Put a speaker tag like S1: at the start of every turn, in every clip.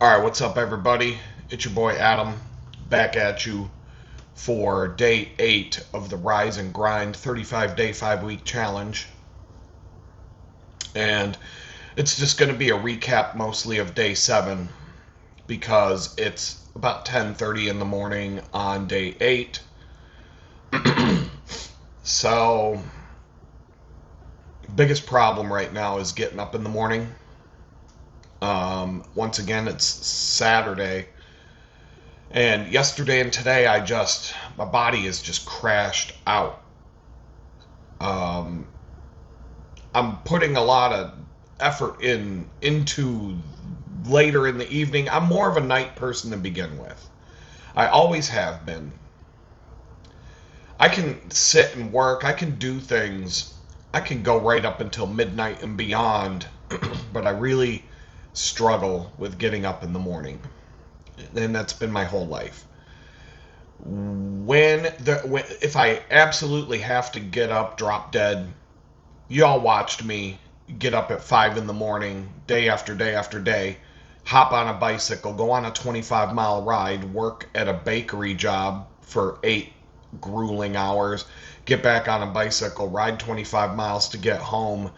S1: Alright, what's up, everybody? It's your boy Adam, back at you for day 8 of the Rise and Grind 35-day, 5-week challenge. And it's just going to be a recap mostly of day 7 because it's about 10:30 in the morning on day 8. So, biggest problem right now is getting up in the morning. Once again, it's Saturday. And yesterday and today, my body is just crashed out. Um, I'm putting a lot of effort into later in the evening. I'm more of a night person to begin with. I always have been. I can sit and work. I can do things. I can go right up until midnight and beyond. But I really struggle with getting up in the morning. And that's been my whole life. If I absolutely have to get up, drop dead, y'all watched me get up at 5 in the morning, day after day after day, hop on a bicycle, go on a 25-mile ride, work at a bakery job for 8 grueling hours, get back on a bicycle, ride 25 miles to get home,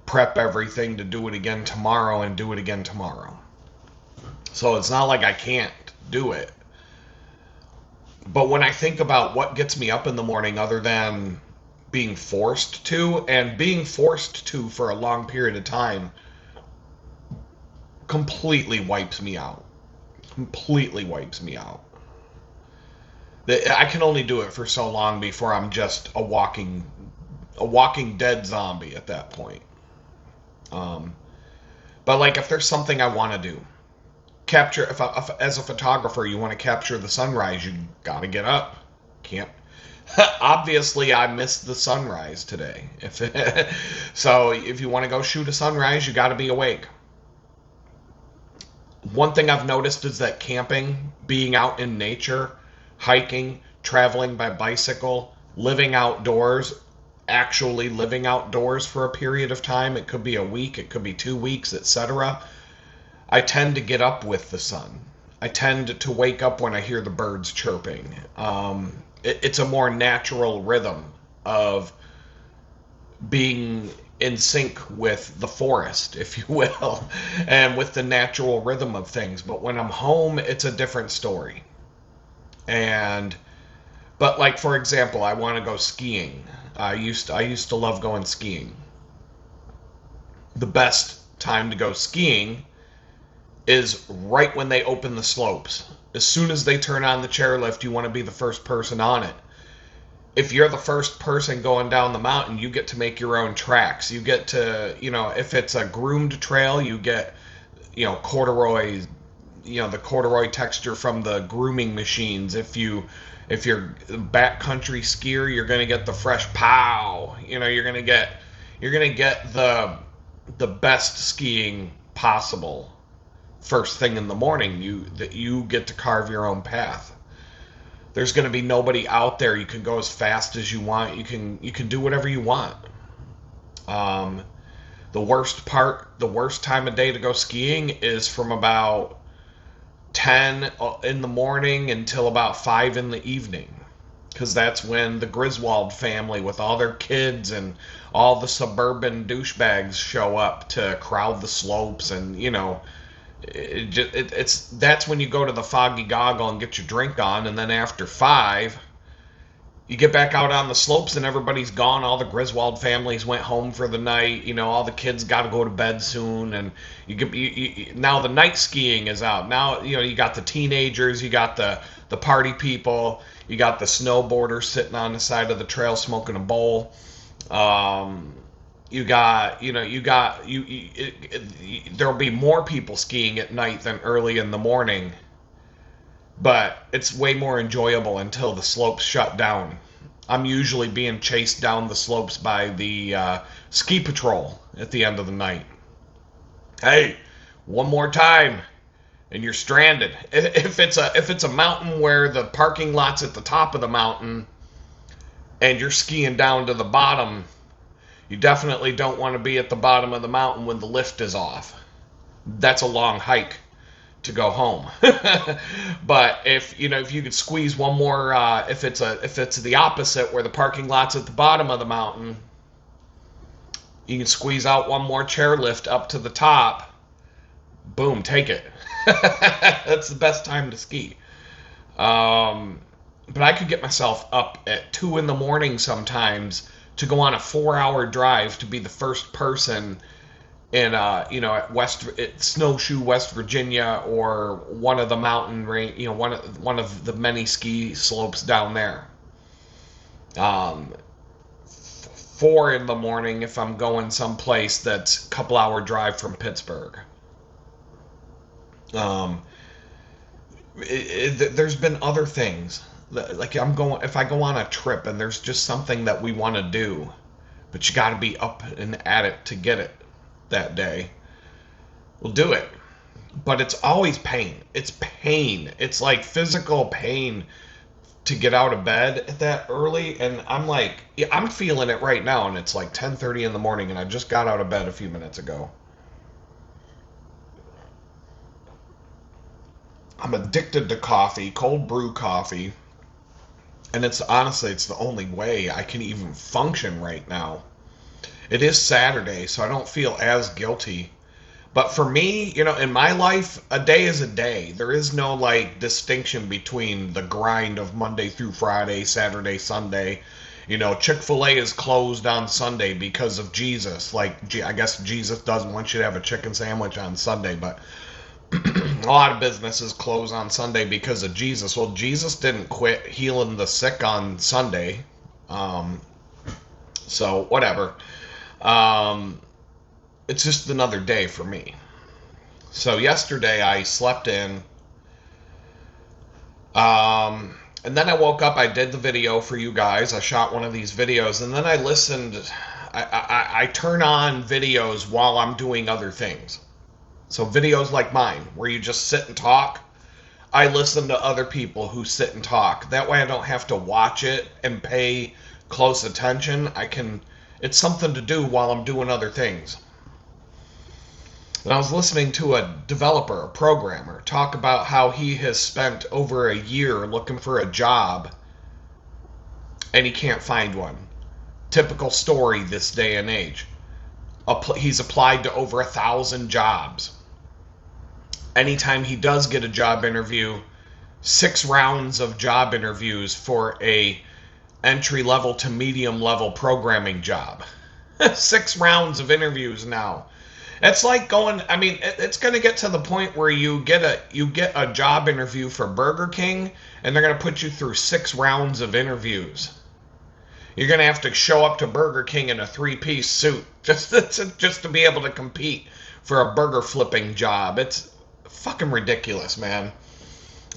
S1: prep everything to do it again tomorrow and do it again tomorrow. So it's not like I can't do it. But when I think about what gets me up in the morning other than being forced to, and being forced to for a long period of time completely wipes me out. Completely wipes me out. I can only do it for so long before I'm just a walking dead zombie at that point. But like if there's something I want to do, if as a photographer you want to capture the sunrise, you gotta get up. Can't. Obviously, I missed the sunrise today. So if you want to go shoot a sunrise, you got to be awake. One thing I've noticed is that camping, being out in nature, hiking, traveling by bicycle, living outdoors, actually living outdoors for a period of time, it could be a week, it could be 2 weeks, etc. I tend to get up with the sun. I tend to wake up when I hear the birds chirping. It's a more natural rhythm of being in sync with the forest, if you will, and with the natural rhythm of things. But when I'm home, it's a different story. But like for example, I want to go skiing. I used to love going skiing. The best time to go skiing is right when they open the slopes. As soon as they turn on the chairlift, you want to be the first person on it. If you're the first person going down the mountain, you get to make your own tracks. You get to, if it's a groomed trail, you get, corduroy, the corduroy texture from the grooming machines. If you're a backcountry skier, you're going to get the fresh pow. You're going to get the best skiing possible first thing in the morning. You get to carve your own path. There's going to be nobody out there. You can go as fast as you want. You can do whatever you want. The worst time of day to go skiing is from about 10 in the morning until about 5 in the evening, because that's when the Griswald family with all their kids and all the suburban douchebags show up to crowd the slopes, and that's when you go to the Foggy Goggle and get your drink on, and then after 5 you get back out on the slopes and everybody's gone. All the Griswold families went home for the night. All the kids got to go to bed soon, and now the night skiing is out. Now you got the teenagers, you got the party people, you got the snowboarders sitting on the side of the trail smoking a bowl. There'll be more people skiing at night than early in the morning, but it's way more enjoyable until the slopes shut down. I'm usually being chased down the slopes by the ski patrol at the end of the night. Hey, one more time, and you're stranded. If it's a mountain where the parking lot's at the top of the mountain, and you're skiing down to the bottom, you definitely don't want to be at the bottom of the mountain when the lift is off. That's a long hike to go home. But if you could squeeze one more, if it's the opposite where the parking lot's at the bottom of the mountain, you can squeeze out one more chairlift up to the top. Boom, take it. That's the best time to ski. But I could get myself up at 2 in the morning sometimes to go on a 4-hour drive to be the first person in at Snowshoe, West Virginia, or one of the mountain range, one of the many ski slopes down there. 4 in the morning if I'm going someplace that's a couple hour drive from Pittsburgh. There's been other things. Like if I go on a trip and there's just something that we want to do, but you got to be up and at it to get it that day, we'll do it. But it's always pain. It's pain. It's like physical pain to get out of bed that early. And I'm like, yeah, I'm feeling it right now. And it's like 10:30 in the morning and I just got out of bed a few minutes ago. I'm addicted to coffee, cold brew coffee. And it's the only way I can even function right now. It is Saturday, so I don't feel as guilty. But for me, in my life, a day is a day. There is no distinction between the grind of Monday through Friday, Saturday, Sunday. Chick-fil-A is closed on Sunday because of Jesus. I guess Jesus doesn't want you to have a chicken sandwich on Sunday, but a lot of businesses close on Sunday because of Jesus. Well, Jesus didn't quit healing the sick on Sunday. So, whatever. It's just another day for me. So, yesterday I slept in. And then I woke up. I did the video for you guys. I shot one of these videos. And then I listened. I turn on videos while I'm doing other things. So videos like mine, where you just sit and talk, I listen to other people who sit and talk. That way I don't have to watch it and pay close attention. It's something to do while I'm doing other things. And I was listening to a developer, a programmer, talk about how he has spent over a year looking for a job and he can't find one. Typical story this day and age. He's applied to over 1,000 jobs. Anytime he does get a job interview, 6 rounds of job interviews for a entry-level to medium-level programming job. 6 rounds of interviews now. It's like it's going to get to the point where you get a job interview for Burger King, and they're going to put you through 6 rounds of interviews. You're going to have to show up to Burger King in a 3-piece suit just to be able to compete for a burger flipping job. It's fucking ridiculous, man.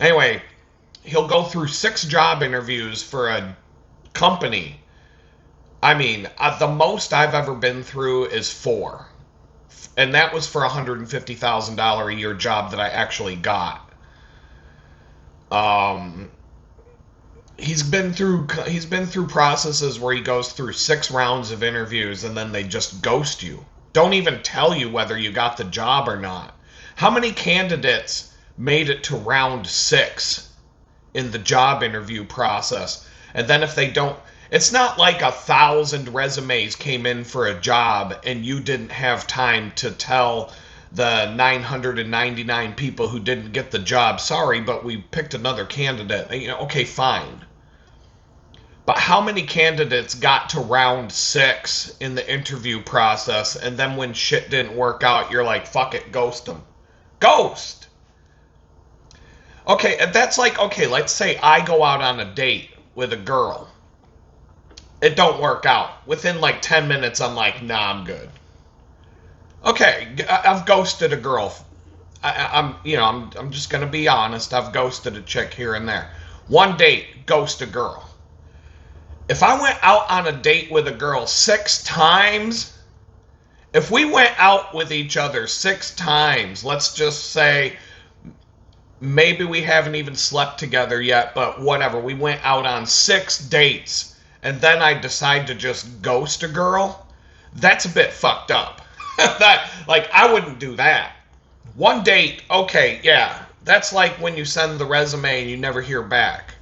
S1: Anyway, he'll go through 6 job interviews for a company. The most I've ever been through is 4. And that was for a $150,000 a year job that I actually got. He's been through processes where he goes through 6 rounds of interviews and then they just ghost you. Don't even tell you whether you got the job or not. How many candidates made it to round 6 in the job interview process? And then if they don't, it's not like 1,000 resumes came in for a job and you didn't have time to tell the 999 people who didn't get the job, sorry, but we picked another candidate. Okay, fine. But how many candidates got to round 6 in the interview process, and then when shit didn't work out, you're like, fuck it, ghost them. Ghost! Okay, that's let's say I go out on a date with a girl. It don't work out. Within 10 minutes, I'm like, nah, I'm good. Okay, I've ghosted a girl. I'm just gonna be honest. I've ghosted a chick here and there. One date, ghost a girl. If I went out on a date with a girl 6 times, if we went out with each other 6 times, let's just say maybe we haven't even slept together yet, but whatever, we went out on 6 dates, and then I decide to just ghost a girl, that's a bit fucked up. I wouldn't do that. One date, okay, yeah. That's like when you send the resume and you never hear back.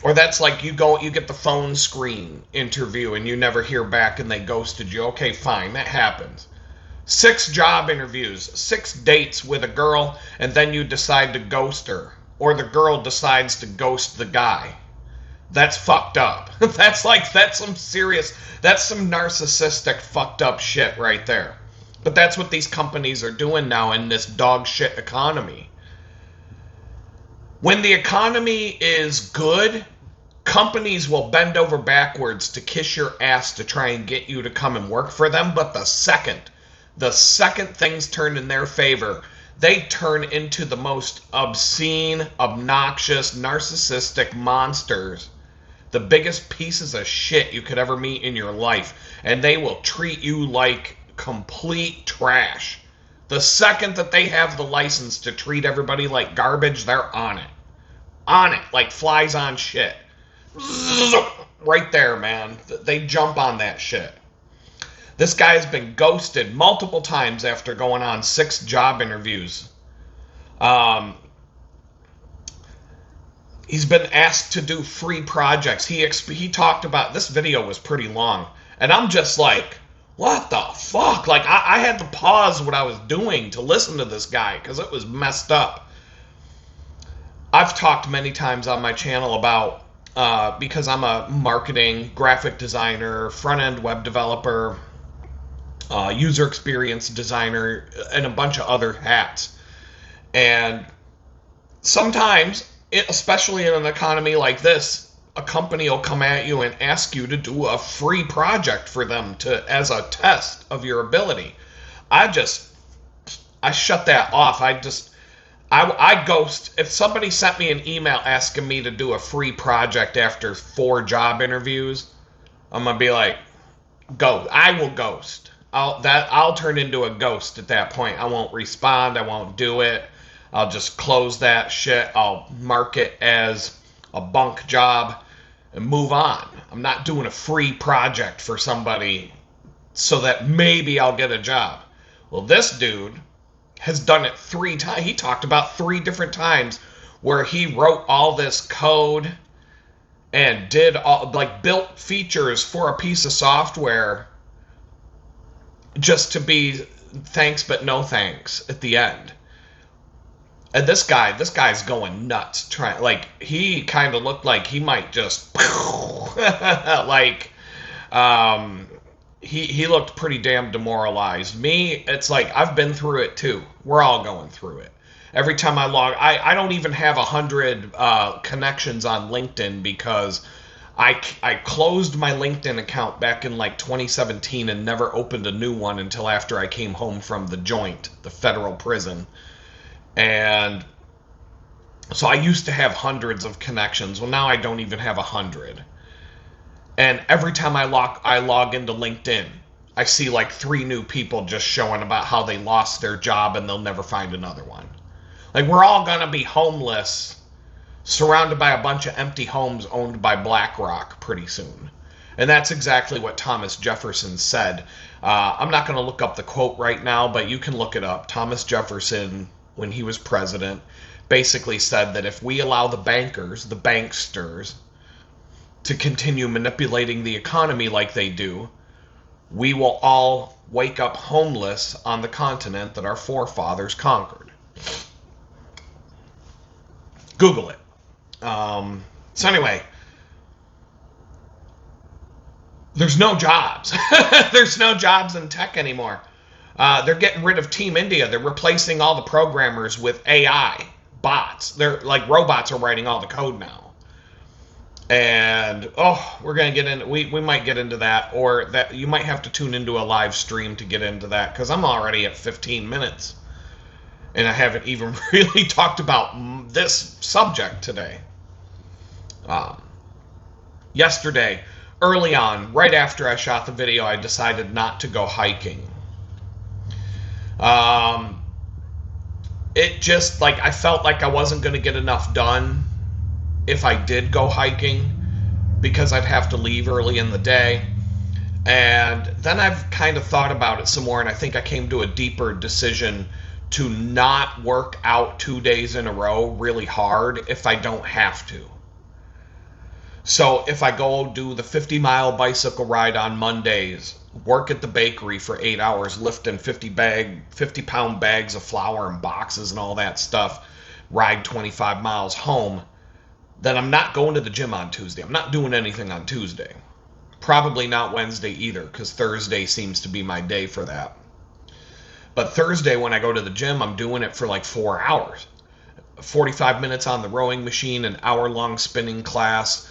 S1: Or that's like you get the phone screen interview and you never hear back and they ghosted you. Okay, fine, that happens. 6 job interviews, 6 dates with a girl, and then you decide to ghost her. Or the girl decides to ghost the guy. That's fucked up. That's some narcissistic fucked up shit right there. But that's what these companies are doing now in this dog shit economy. When the economy is good, companies will bend over backwards to kiss your ass to try and get you to come and work for them. But the second things turn in their favor, they turn into the most obscene, obnoxious, narcissistic monsters, the biggest pieces of shit you could ever meet in your life, and they will treat you like complete trash. The second that they have the license to treat everybody like garbage, they're on it. On it, like flies on shit. Right there, man. They jump on that shit. This guy's been ghosted multiple times after going on 6 job interviews. He's been asked to do free projects. He talked about, this video was pretty long, and I'm just like, what the fuck? Like, I had to pause what I was doing to listen to this guy because it was messed up. I've talked many times on my channel about, because I'm a marketing, graphic designer, front-end web developer, user experience designer, and a bunch of other hats. And sometimes, especially in an economy like this, a company will come at you and ask you to do a free project for them as a test of your ability. I shut that off. I ghost. If somebody sent me an email asking me to do a free project after 4 job interviews, I'm gonna be like, go. I will ghost. I'll turn into a ghost at that point. I won't respond. I won't do it. I'll just close that shit. I'll mark it as a bunk job and move on. I'm not doing a free project for somebody so that maybe I'll get a job. Well, this dude has done it 3 times. He talked about 3 different times where he wrote all this code and did built features for a piece of software just to be thanks but no thanks at the end. And this guy's going nuts. He kind of looked like he might just he looked pretty damn demoralized. Me, it's like I've been through it too. We're all going through it. Every time I log, I don't even have 100 connections on LinkedIn because I closed my LinkedIn account back in like 2017 and never opened a new one until after I came home from the joint, the federal prison. And so I used to have hundreds of connections. Well, now I don't even have 100. And every time I log into LinkedIn, I see like 3 new people just showing about how they lost their job and they'll never find another one. Like, we're all going to be homeless, surrounded by a bunch of empty homes owned by BlackRock pretty soon. And that's exactly what Thomas Jefferson said. I'm not going to look up the quote right now, but you can look it up. Thomas Jefferson, when he was president, basically said that if we allow the bankers, the banksters, to continue manipulating the economy like they do, we will all wake up homeless on the continent that our forefathers conquered. Google it. So anyway, there's no jobs. There's no jobs in tech anymore. They're getting rid of Team India. They're replacing all the programmers with AI bots. They're like robots are writing all the code now. And we're gonna get in. We might get into that, or that you might have to tune into a live stream to get into that because I'm already at 15 minutes, and I haven't even really talked about this subject today. Yesterday, early on, right after I shot the video, I decided not to go hiking. It just, like, I felt like I wasn't going to get enough done if I did go hiking because I'd have to leave early in the day. And then I've kind of thought about it some more, and I think I came to a deeper decision to not work out 2 days in a row really hard if I don't have to. So if I go do the 50-mile bicycle ride on Mondays, work at the bakery for 8 hours lifting 50-pound bags of flour and boxes and all that stuff, ride 25 miles home, then I'm not going to the gym on Tuesday. I'm not doing anything on Tuesday. Probably not Wednesday either, because Thursday seems to be my day for that. But Thursday when I go to the gym, I'm doing it for like 4 hours. 45 minutes on the rowing machine, an hour-long spinning class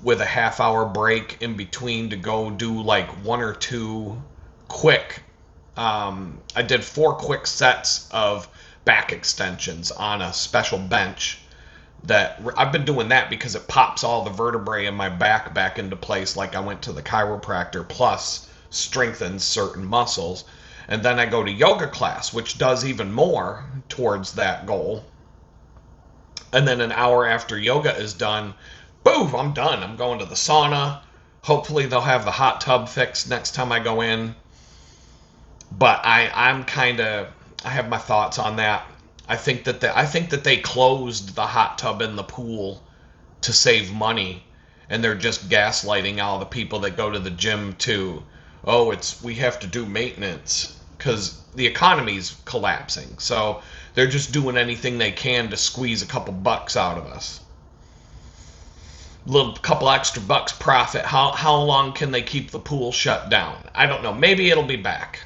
S1: with a half-hour break in between to go do like 1 or 2 quick. I did 4 quick sets of back extensions on a special bench. That I've been doing that because it pops all the vertebrae in my back into place, like I went to the chiropractor, plus strengthens certain muscles. And then I go to yoga class, which does even more towards that goal. And then an hour after yoga is done, boom, I'm done. I'm going to the sauna. Hopefully they'll have the hot tub fixed next time I go in. But I have my thoughts on that. I think that they closed the hot tub in the pool to save money, and they're just gaslighting all the people that go to the gym to, we have to do maintenance because the economy's collapsing. So they're just doing anything they can to squeeze a couple bucks out of us. Couple extra bucks profit. How long can they keep the pool shut down? I don't know. Maybe it'll be back.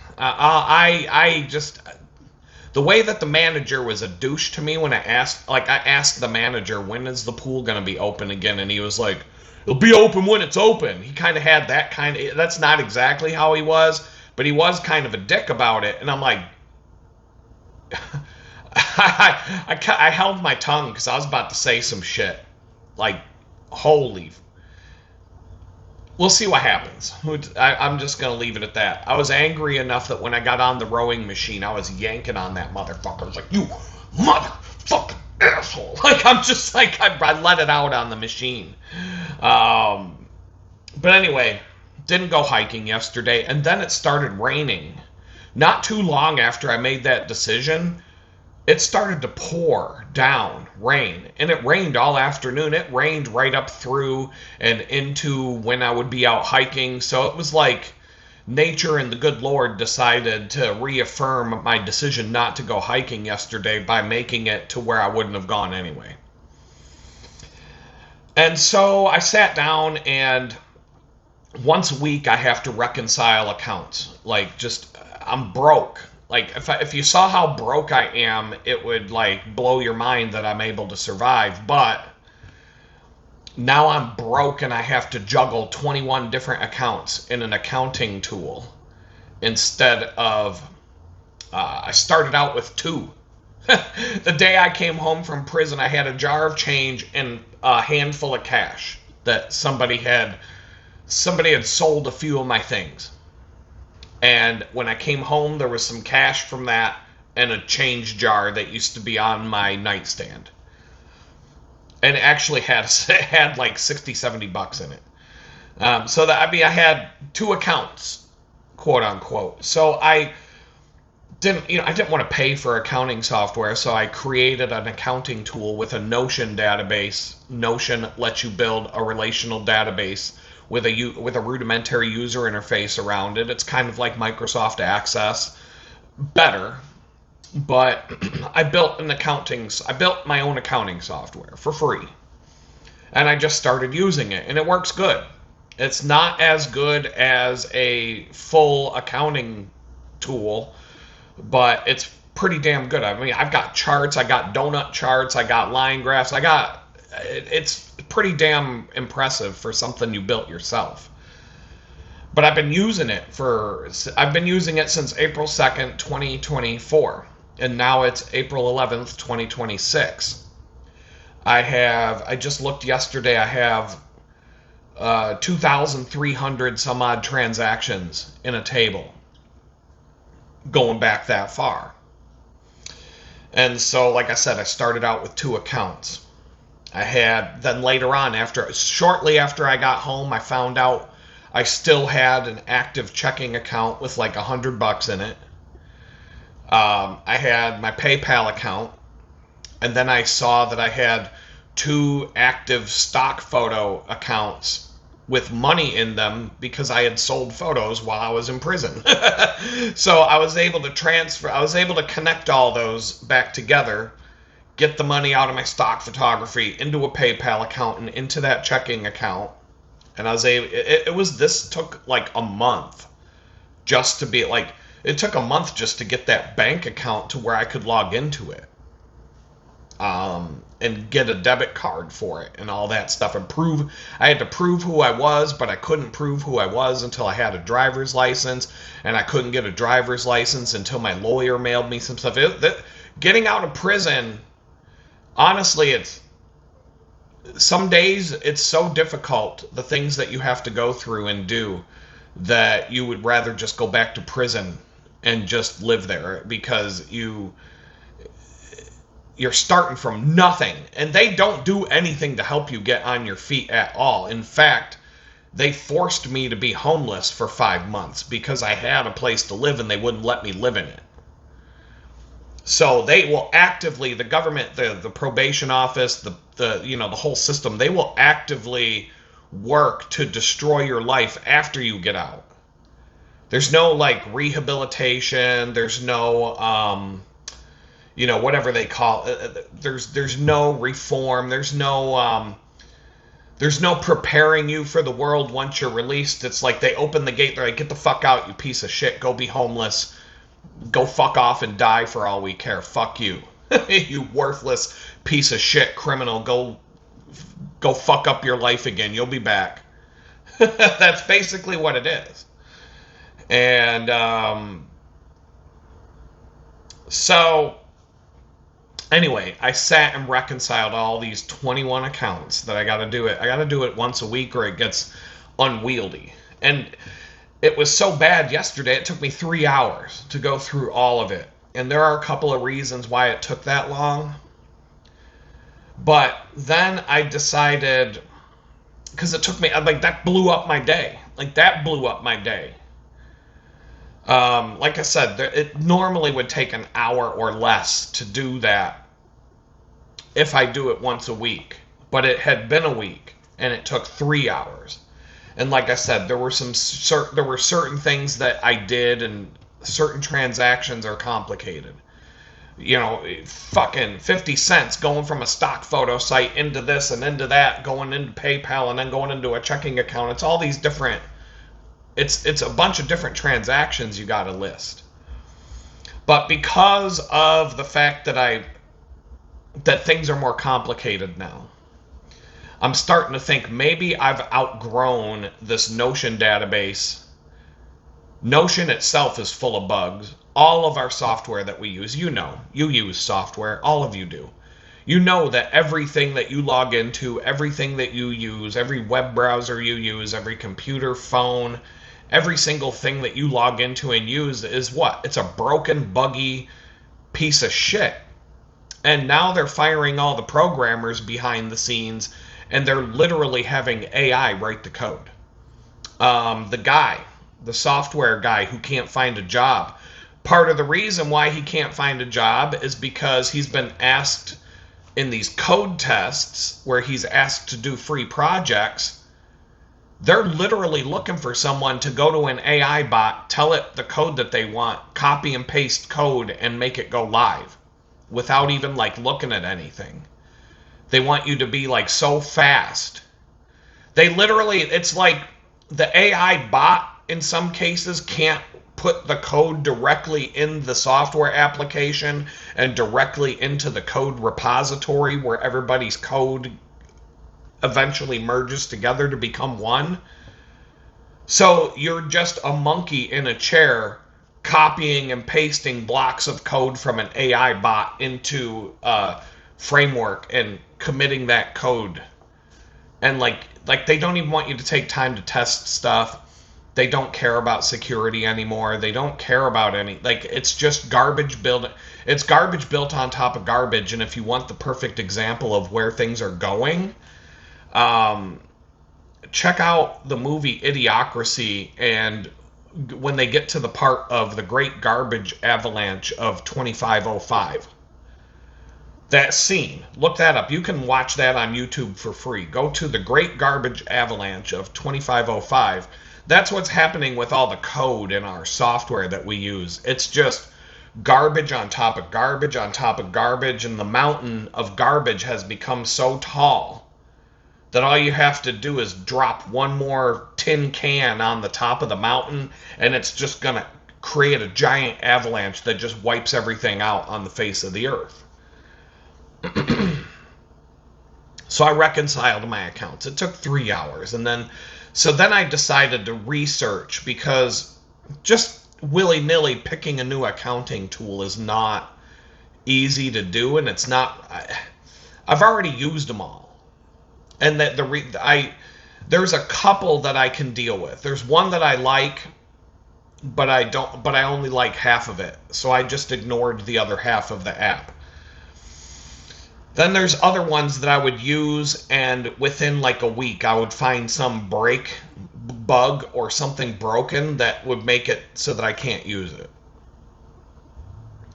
S1: The way that the manager was a douche to me when I asked the manager, when is the pool going to be open again? And he was like, it'll be open when it's open. He kind of had that's not exactly how he was, but he was kind of a dick about it. And I'm like, I held my tongue because I was about to say some shit. Like, holy. We'll see what happens. I'm just going to leave it at that. I was angry enough that when I got on the rowing machine, I was yanking on that motherfucker. I was like, you motherfucking asshole. Like, I'm just like, I let it out on the machine. But anyway, didn't go hiking yesterday. And then it started raining. Not too long after I made that decision, it started to pour down rain, and it rained all afternoon. It rained right up through and into when I would be out hiking. So it was like nature and the good Lord decided to reaffirm my decision not to go hiking yesterday by making it to where I wouldn't have gone anyway. And so I sat down, and once a week I have to reconcile accounts. Like, I'm broke. Like, if you saw how broke I am, it would, like, blow your mind that I'm able to survive. But now I'm broke, and I have to juggle 21 different accounts in an accounting tool instead of, I started out with 2. The day I came home from prison, I had a jar of change and a handful of cash that somebody had sold a few of my things. And when I came home, there was some cash from that and a change jar that used to be on my nightstand. And it actually had like 60, 70 bucks in it. I had 2 accounts, quote unquote. So I didn't want to pay for accounting software, so I created an accounting tool with a Notion database. Notion lets you build a relational database with a rudimentary user interface around it. It's kind of like Microsoft Access, better. But I built my own accounting software for free. And I just started using it, and it works good. It's not as good as a full accounting tool, but it's pretty damn good. I mean, I've got charts, I got donut charts, I got line graphs, it's pretty damn impressive for something you built yourself. But I've been using it since April 2nd, 2024. And now it's April 11th, 2026. I just looked yesterday, I have 2,300 some odd transactions in a table going back that far. And so, like I said, I started out with 2 accounts. Then later on, shortly after I got home, I found out I still had an active checking account with like $100 in it. I had my PayPal account, and then I saw that I had 2 active stock photo accounts with money in them because I had sold photos while I was in prison. So I was able to connect all those back together, get the money out of my stock photography into a PayPal account and into that checking account. And I was able, this took like a month just to be like, it took a month just to get that bank account to where I could log into it. And get a debit card for it and all that stuff, and I had to prove who I was, but I couldn't prove who I was until I had a driver's license, and I couldn't get a driver's license until my lawyer mailed me some stuff. Getting out of prison, honestly, some days it's so difficult, the things that you have to go through and do, that you would rather just go back to prison and just live there, because you're starting from nothing, and they don't do anything to help you get on your feet at all. In fact, they forced me to be homeless for 5 months because I had a place to live and they wouldn't let me live in it. So they will actively, the government, the probation office, the whole system, they will actively work to destroy your life after you get out. There's no like rehabilitation, there's no whatever they call it. There's no reform. There's no preparing you for the world once you're released. It's like they open the gate. They're like, get the fuck out, you piece of shit. Go be homeless. Go fuck off and die for all we care. Fuck you. You worthless piece of shit criminal. Go fuck up your life again. You'll be back. That's basically what it is. And so anyway, I sat and reconciled all these 21 accounts that I got to do it. I got to do it once a week or it gets unwieldy. And it was so bad yesterday, it took me 3 hours to go through all of it. And there are a couple of reasons why it took that long. But then I decided, because it took me, like, that blew up my day. Like, that blew up my day. Like I said, it normally would take an hour or less to do that if I do it once a week. But it had been a week, and it took 3 hours. And like I said, there were certain things that I did, and certain transactions are complicated. Fucking 50 cents going from a stock photo site into this and into that, going into PayPal and then going into a checking account. It's all these different... It's a bunch of different transactions you got to list. But because of the fact that things are more complicated now, I'm starting to think maybe I've outgrown this Notion database. Notion itself is full of bugs. All of our software that we use, you use software, all of you do. You know that everything that you log into, everything that you use, every web browser you use, every computer, phone, every single thing that you log into and use is what? It's a broken, buggy piece of shit. And now they're firing all the programmers behind the scenes, and they're literally having AI write the code. The software guy who can't find a job, part of the reason why he can't find a job is because he's been asked in these code tests where he's asked to do free projects. They're literally looking for someone to go to an AI bot, tell it the code that they want, copy and paste code, and make it go live without even like looking at anything. They want you to be like so fast. It's like the AI bot in some cases can't put the code directly in the software application and directly into the code repository where everybody's code eventually merges together to become one. So you're just a monkey in a chair copying and pasting blocks of code from an AI bot into a framework and committing that code. And like they don't even want you to take time to test stuff. They don't care about security anymore. They don't care about it's just garbage built. It's garbage built on top of garbage. And if you want the perfect example of where things are going, check out the movie Idiocracy and when they get to the part of the Great Garbage Avalanche of 2505. That scene, look that up. You can watch that on YouTube for free. Go to the Great Garbage Avalanche of 2505. That's what's happening with all the code in our software that we use. It's just garbage on top of garbage on top of garbage, and the mountain of garbage has become so tall that all you have to do is drop one more tin can on the top of the mountain, and it's just going to create a giant avalanche that just wipes everything out on the face of the earth. So I reconciled my accounts. It took 3 hours, and then I decided to research, because just willy-nilly picking a new accounting tool is not easy to do, and it's not. I've already used them all, and that there's a couple that I can deal with. There's one that I like, but I only like half of it, so I just ignored the other half of the app. Then there's other ones that I would use, and within like a week I would find some bug or something broken that would make it so that I can't use it.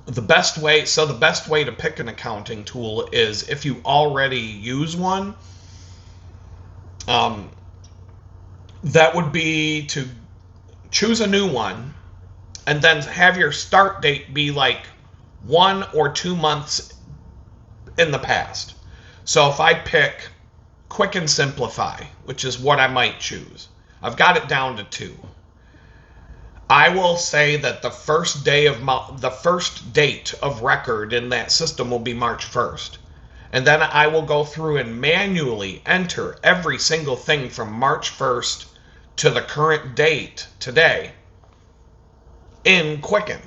S1: The best way to pick an accounting tool is, if you already use one, that would be to choose a new one and then have your start date be like 1 or 2 months in the past. So if I pick Quick and Simplify, which is what I might choose, I've got it down to 2. I will say that the first date of record in that system will be March 1st. And then I will go through and manually enter every single thing from March 1st to the current date today in Quicken.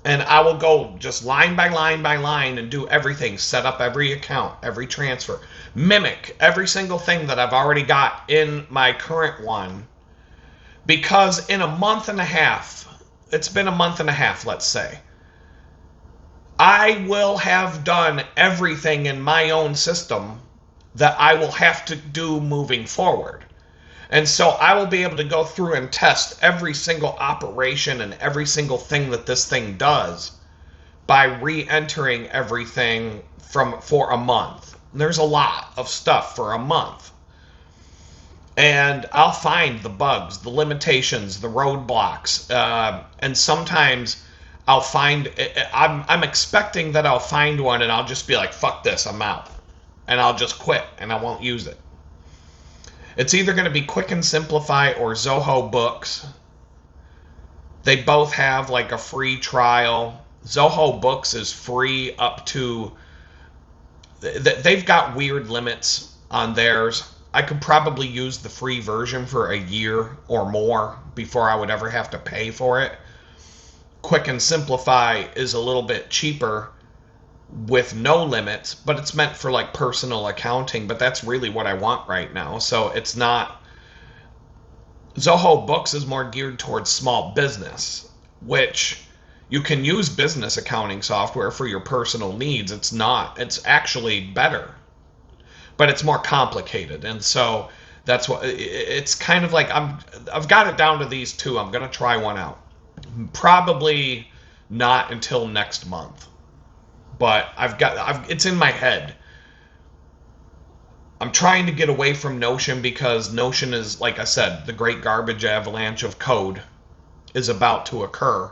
S1: And I will go just line by line by line and do everything, set up every account, every transfer, mimic every single thing that I've already got in my current one. Because in a month and a half, it's been a month and a half, let's say, I will have done everything in my own system that I will have to do moving forward. And so I will be able to go through and test every single operation and every single thing that this thing does by re-entering everything for a month. There's a lot of stuff for a month. And I'll find the bugs, the limitations, the roadblocks, and sometimes I'm expecting that I'll find one and I'll just be like, fuck this, I'm out. And I'll just quit and I won't use it. It's either going to be Quick and Simplify or Zoho Books. They both have like a free trial. Zoho Books is free up to... They've got weird limits on theirs. I could probably use the free version for a year or more before I would ever have to pay for it. Quick and Simplify is a little bit cheaper with no limits, but it's meant for like personal accounting, but that's really what I want right now. So it's not... Zoho Books is more geared towards small business, which you can use business accounting software for your personal needs. It's actually better, but it's more complicated. And so that's what it's kind of like. I've got it down to these 2. I'm going to try one out. Probably not until next month. But it's in my head. I'm trying to get away from Notion because Notion is, like I said, the Great Garbage Avalanche of code is about to occur,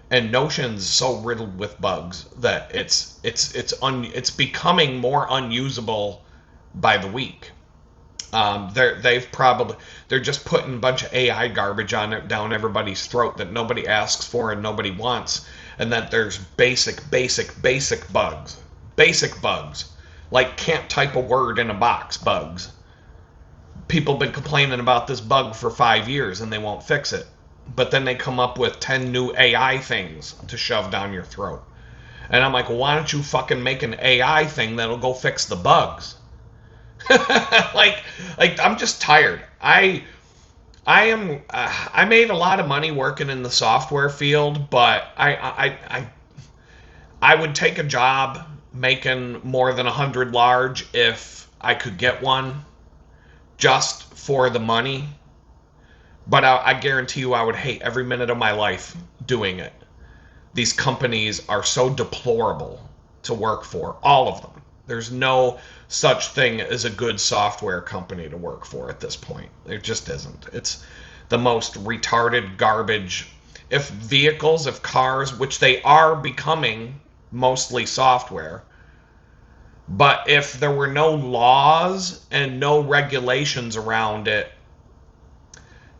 S1: and Notion's so riddled with bugs that it's becoming more unusable by the week. They're just putting a bunch of AI garbage down everybody's throat that nobody asks for and nobody wants. And that there's basic bugs. Basic bugs. Like can't type a word in a box bugs. People have been complaining about this bug for 5 years and they won't fix it. But then they come up with 10 new AI things to shove down your throat. And I'm like, well, why don't you fucking make an AI thing that'll go fix the bugs? like I'm just tired. I made a lot of money working in the software field, but I would take a job making more than 100 large if I could get one, just for the money. But I guarantee you I would hate every minute of my life doing it. These companies are so deplorable to work for, all of them. There's no such thing as a good software company to work for at this point. There just isn't. It's the most retarded garbage. If vehicles, if cars, which they are becoming mostly software, but if there were no laws and no regulations around it,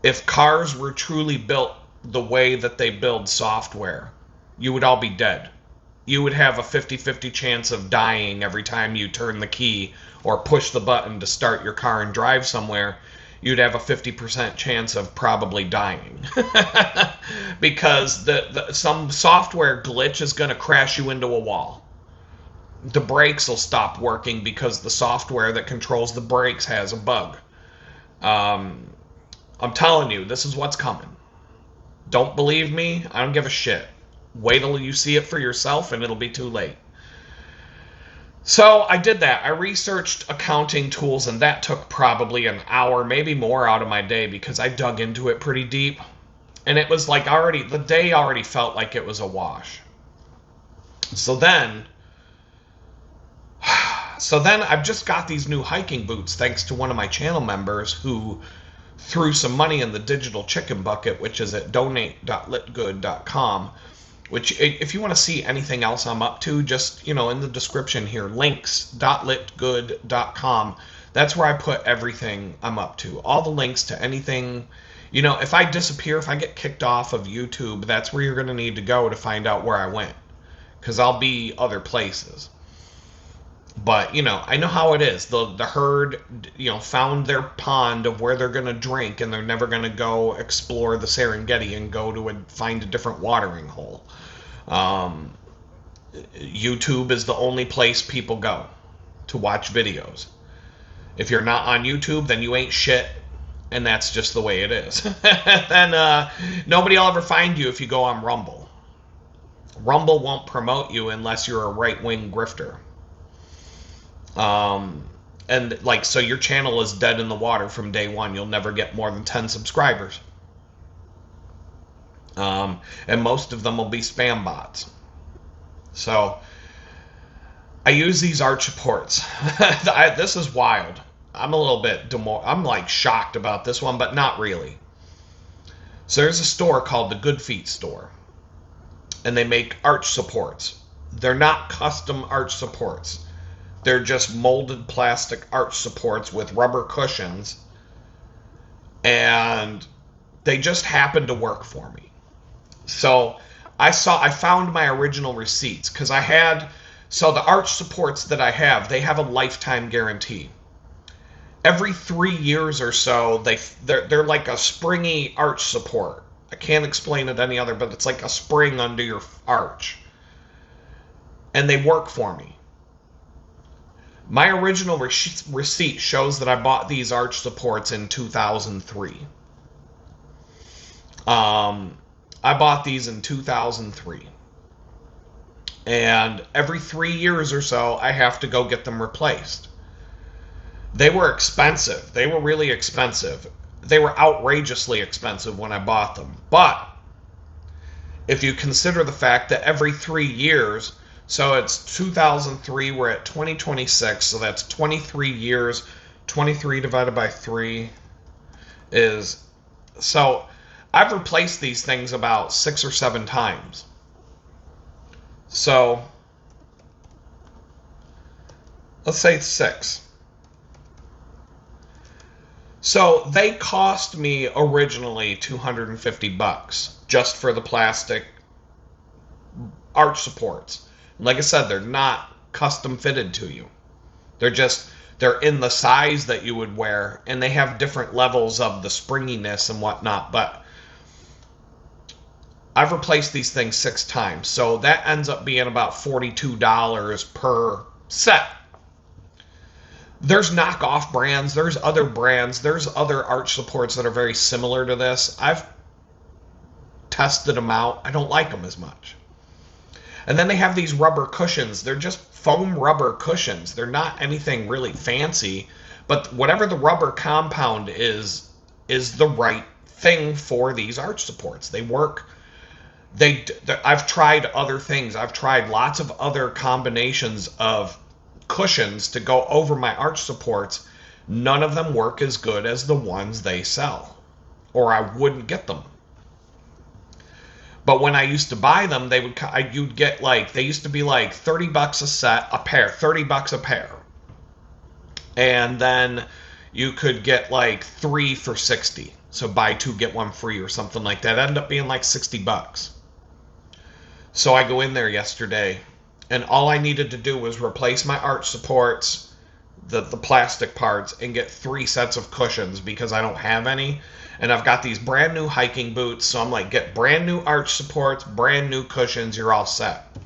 S1: if cars were truly built the way that they build software, you would all be dead. You would have a 50-50 chance of dying every time you turn the key or push the button to start your car and drive somewhere. You'd have a 50% chance of probably dying. Because some software glitch is going to crash you into a wall. The brakes will stop working because the software that controls the brakes has a bug. I'm telling you, this is what's coming. Don't believe me? I don't give a shit. Wait till you see it for yourself and it'll be too late. So I did that. I researched accounting tools, and that took probably an hour, maybe more, out of my day because I dug into it pretty deep. And it was like the day already felt like it was a wash. So then I've just got these new hiking boots thanks to one of my channel members who threw some money in the digital chicken bucket, which is at donate.litgood.com. Which, if you want to see anything else I'm up to, just, in the description here, links.litgood.com. That's where I put everything I'm up to. All the links to anything. If I disappear, if I get kicked off of YouTube, that's where you're going to need to go to find out where I went. Because I'll be other places. But, I know how it is. The herd, found their pond of where they're going to drink, and they're never going to go explore the Serengeti and go to find a different watering hole. YouTube is the only place people go to watch videos. If you're not on YouTube, then you ain't shit, and that's just the way it is. Then nobody will ever find you if you go on Rumble. Rumble won't promote you unless you're a right-wing grifter. So your channel is dead in the water from day one. You'll never get more than 10 subscribers. And most of them will be spam bots. So I use these arch supports. This is wild. I'm a little bit I'm like shocked about this one, but not really. So there's a store called the Good Feet store, and they make arch supports. They're not custom arch supports. They're just molded plastic arch supports with rubber cushions, and they just happen to work for me. So I found my original receipts because the arch supports that I have, they have a lifetime guarantee. Every 3 years or so, they're like a springy arch support. I can't explain it any other, but it's like a spring under your arch. And they work for me. My original receipt shows that I bought these arch supports in 2003. I bought these in 2003. And every 3 years or so, I have to go get them replaced. They were expensive. They were really expensive. They were outrageously expensive when I bought them. But if you consider the fact that every 3 years, so it's 2003, we're at 2026, so that's 23 years. 23 divided by 3 is... So I've replaced these things about 6 or 7 times. So let's say 6. So they cost me originally $250 just for the plastic arch supports. Like I said, they're not custom fitted to you. They're in the size that you would wear, and they have different levels of the springiness and whatnot, but I've replaced these things 6 times, so that ends up being about $42 per set. There's knockoff brands, there's other brands, there's other arch supports that are very similar to this. I've tested them out. I don't like them as much. And then they have these rubber cushions. They're just foam rubber cushions. They're not anything really fancy, but whatever the rubber compound is the right thing for these arch supports. They work. I've tried other things. I've tried lots of other combinations of cushions to go over my arch supports. None of them work as good as the ones they sell, or I wouldn't get them. But when I used to buy them, you'd get they used to be like $30 a set, a pair, $30 a pair. And then you could get like 3 for $60. So buy 2, get 1 free or something like that. It ended up being like $60. So I go in there yesterday, and all I needed to do was replace my arch supports, the plastic parts, and get 3 sets of cushions because I don't have any. And I've got these brand new hiking boots, so I'm like, get brand new arch supports, brand new cushions, you're all set.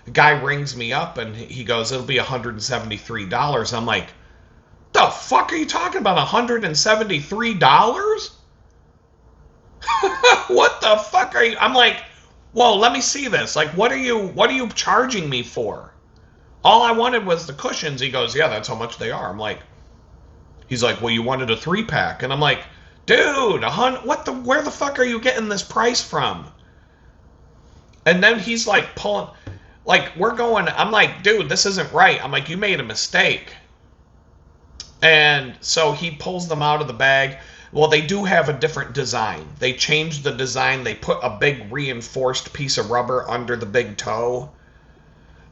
S1: The guy rings me up and he goes, it'll be $173. I'm like, the fuck are you talking about? $173? What the fuck are you? I'm like, well, let me see this. Like, what are you charging me for? All I wanted was the cushions. He goes, yeah, that's how much they are. I'm like, he's like, well, you wanted a 3-pack. And I'm like, dude, where the fuck are you getting this price from? And then he's like pulling, like, I'm like, dude, this isn't right. I'm like, you made a mistake. And so he pulls them out of the bag. Well, they do have a different design. They changed the design. They put a big reinforced piece of rubber under the big toe.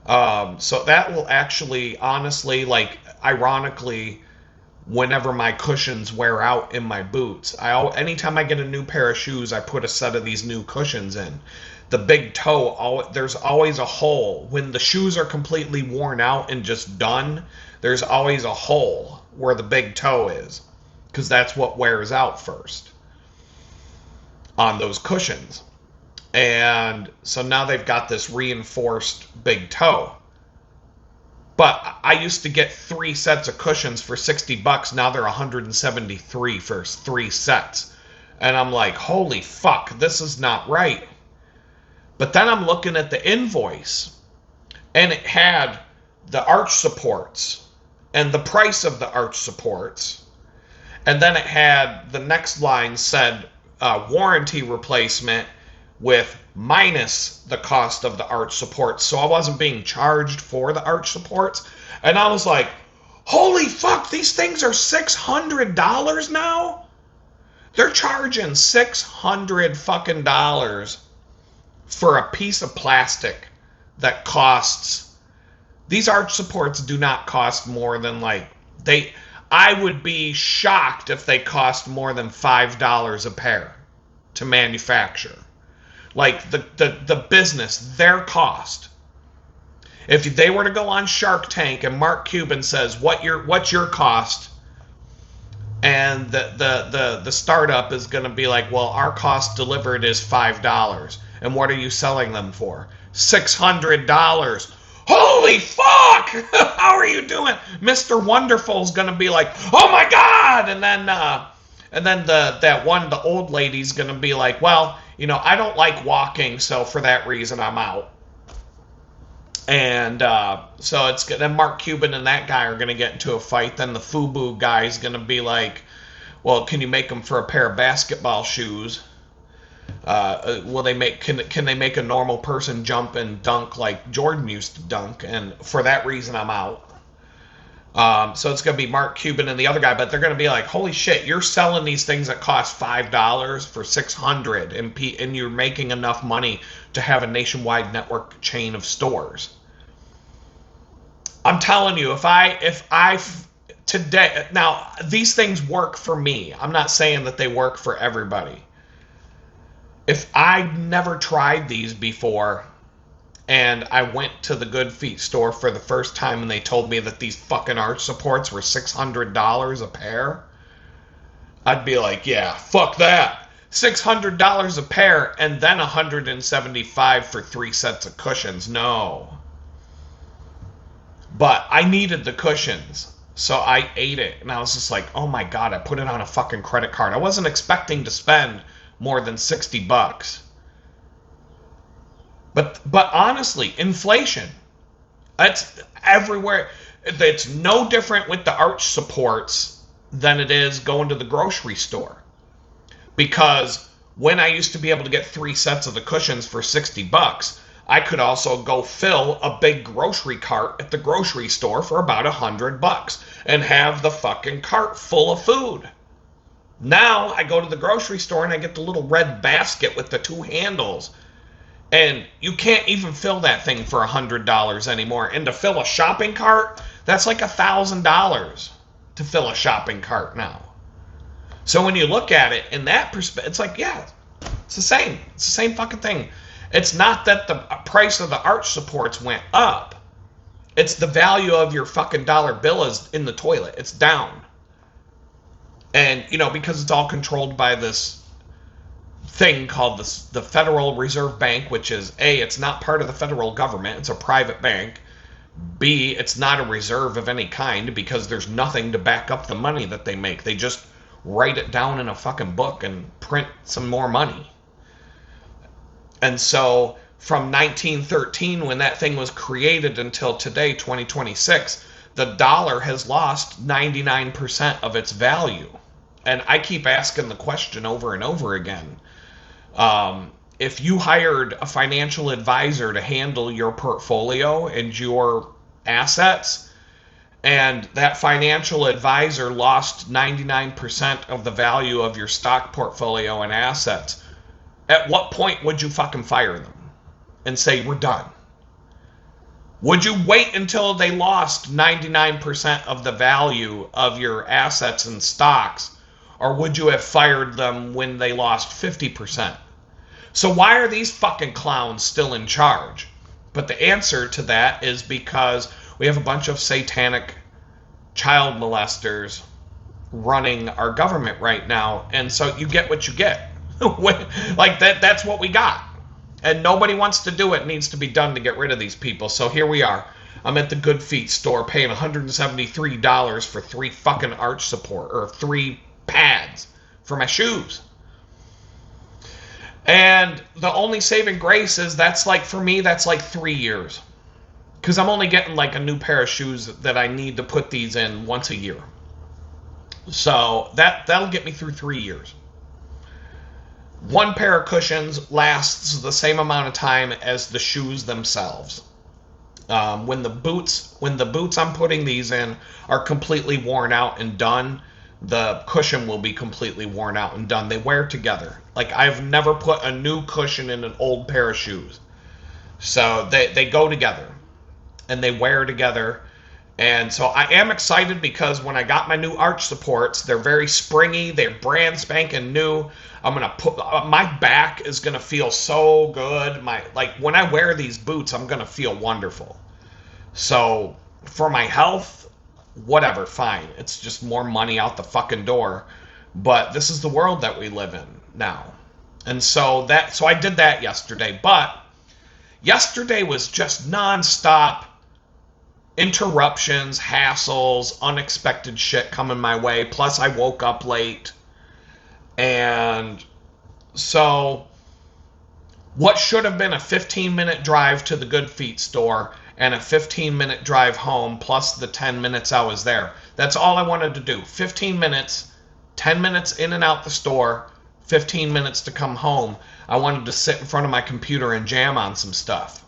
S1: So that will actually, honestly, like, ironically, whenever my cushions wear out in my boots, anytime I get a new pair of shoes, I put a set of these new cushions in. The big toe, there's always a hole. When the shoes are completely worn out and just done, there's always a hole where the big toe is, because that's what wears out first on those cushions. And so now they've got this reinforced big toe. But I used to get 3 sets of cushions for $60. Now they're $173 for 3 sets. And I'm like, holy fuck, this is not right. But then I'm looking at the invoice, and it had the arch supports and the price of the arch supports. And then it had, the next line said warranty replacement with minus the cost of the arch supports. So I wasn't being charged for the arch supports. And I was like, holy fuck, these things are $600 now? They're charging $600 fucking dollars for a piece of plastic that costs, these arch supports do not cost more than I would be shocked if they cost more than $5 a pair to manufacture. Like, the business, their cost. If they were to go on Shark Tank and Mark Cuban says, what's your cost? And the startup is going to be like, well, our cost delivered is $5. And what are you selling them for? $600. Holy fuck! How are you doing? Mr. Wonderful's going to be like, oh my God! And then the old lady's going to be like, well, I don't like walking, so for that reason I'm out. And so then Mark Cuban and that guy are going to get into a fight. Then the FUBU guy is going to be like, well, can you make them for a pair of basketball shoes? Can they make a normal person jump and dunk like Jordan used to dunk? And for that reason I'm out. So it's going to be Mark Cuban and the other guy, but they're going to be like, holy shit, you're selling these things that cost $5 for $600, and you're making enough money to have a nationwide network chain of stores. I'm telling you, if I today, now these things work for me. I'm not saying that they work for everybody. If I never tried these before, and I went to the Good Feet store for the first time and they told me that these fucking arch supports were $600 a pair, I'd be like, yeah, fuck that. $600 a pair and then $175 for 3 sets of cushions. No. But I needed the cushions, so I ate it. And I was just like, oh my God, I put it on a fucking credit card. I wasn't expecting to spend more than $60. But honestly, inflation, it's everywhere. It's no different with the arch supports than it is going to the grocery store. Because when I used to be able to get 3 sets of the cushions for $60, I could also go fill a big grocery cart at the grocery store for about $100 and have the fucking cart full of food. Now I go to the grocery store and I get the little red basket with the 2 handles. And you can't even fill that thing for $100 anymore. And to fill a shopping cart, that's like $1,000 to fill a shopping cart now. So when you look at it in that perspective, it's like, yeah, it's the same. It's the same fucking thing. It's not that the price of the arch supports went up. It's the value of your fucking dollar bill is in the toilet. It's down. And, because it's all controlled by this thing called the Federal Reserve Bank, which is, A, it's not part of the federal government. It's a private bank. B, it's not a reserve of any kind because there's nothing to back up the money that they make. They just write it down in a fucking book and print some more money. And so from 1913, when that thing was created, until today, 2026, the dollar has lost 99% of its value. And I keep asking the question over and over again. If you hired a financial advisor to handle your portfolio and your assets, and that financial advisor lost 99% of the value of your stock portfolio and assets, at what point would you fucking fire them and say, we're done? Would you wait until they lost 99% of the value of your assets and stocks, or would you have fired them when they lost 50%? So why are these fucking clowns still in charge? But the answer to that is because we have a bunch of satanic child molesters running our government right now. And so you get what you get. Like that's what we got. And nobody wants to do it. It needs to be done to get rid of these people. So here we are. I'm at the Good Feet store paying $173 for 3 fucking arch support, or 3 pads for my shoes. And the only saving grace is for me, that's like 3 years. Because I'm only getting like a new pair of shoes that I need to put these in once a year. So that'll get me through 3 years. 1 pair of cushions lasts the same amount of time as the shoes themselves. When the boots I'm putting these in are completely worn out and done, the cushion will be completely worn out and done. They wear together. Like, I've never put a new cushion in an old pair of shoes. So they go together and they wear together. And so I am excited because when I got my new arch supports, they're very springy. They're brand spanking new. I'm going to put, my back is going to feel so good. When I wear these boots, I'm going to feel wonderful. So for my health, whatever, fine. It's just more money out the fucking door. But this is the world that we live in now. And so I did that yesterday. But yesterday was just nonstop interruptions, hassles, unexpected shit coming my way. Plus, I woke up late. And so what should have been a 15-minute drive to the Good Feet store and a 15-minute drive home, plus the 10 minutes I was there. That's all I wanted to do. 15 minutes, 10 minutes in and out the store, 15 minutes to come home. I wanted to sit in front of my computer and jam on some stuff.